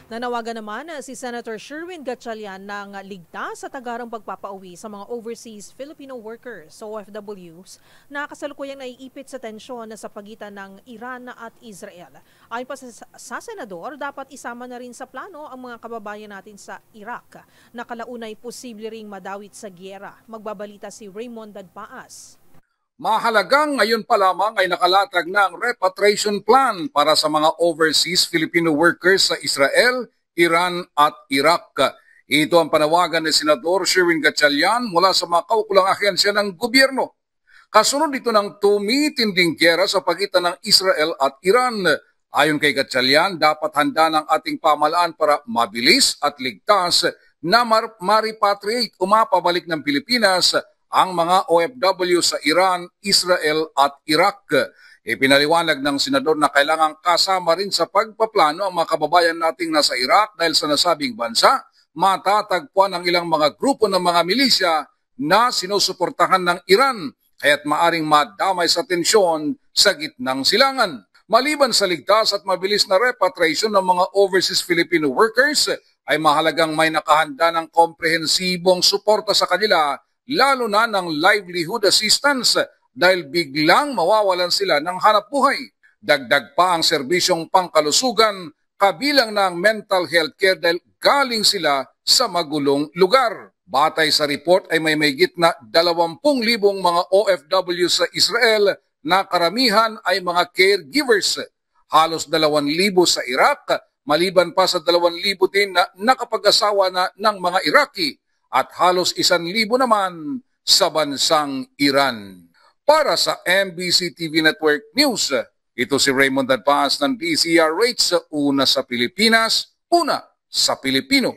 Nanawagan naman si Senator Sherwin Gatchalian ng ligtas sa tagarang pagpapauwi sa mga overseas Filipino workers o OFWs na kasalukuyang naiipit sa tensyon sa pagitan ng Iran at Israel. Ayon pa sa Senador, dapat isama na rin sa plano ang mga kababayan natin sa Iraq na kalaunay posible ring madawit sa giyera. Magbabalita si Raymond Dadpaas. Mahalagang ngayon pa lamang ay nakalatag na ang repatriation plan para sa mga overseas Filipino workers sa Israel, Iran at Iraq. Ito ang panawagan ni Senador Sherwin Gatchalian mula sa mga kaukulang ahensya ng gobyerno. Kasunod ito ng tumitinding giyera sa pagitan ng Israel at Iran. Ayon kay Gatchalian, dapat handa ng ating pamahalaan para mabilis at ligtas na ma-repatriate o mapabalik ng Pilipinas ang mga OFW sa Iran, Israel at Iraq. Ipinaliwanag ng senador na kailangang kasama rin sa pagpaplano ang mga kababayan nating nasa Iraq dahil sa nasabing bansa, matatagpuan ang ilang mga grupo ng mga milisya na sinusuportahan ng Iran kaya't maaring madamay sa tensyon sa gitnang silangan. Maliban sa ligtas at mabilis na repatriation ng mga overseas Filipino workers, ay mahalagang may nakahanda ng komprehensibong suporta sa kanila lalo na ng livelihood assistance dahil biglang mawawalan sila ng hanapbuhay. Dagdag pa ang serbisyong pangkalusugan kabilang ng mental health care dahil galing sila sa magulong lugar. Batay sa report ay may mahigit na 20,000 mga OFW sa Israel na karamihan ay mga caregivers. Halos 2,000 sa Iraq, maliban pa sa 2,000 din na nakapag-asawa na ng mga Iraqi at halos 1,000 naman sa bansang Iran. Para sa MBC TV Network News, ito si Raymond Dadpaas ng DZRH, una sa Pilipinas, una sa Pilipino.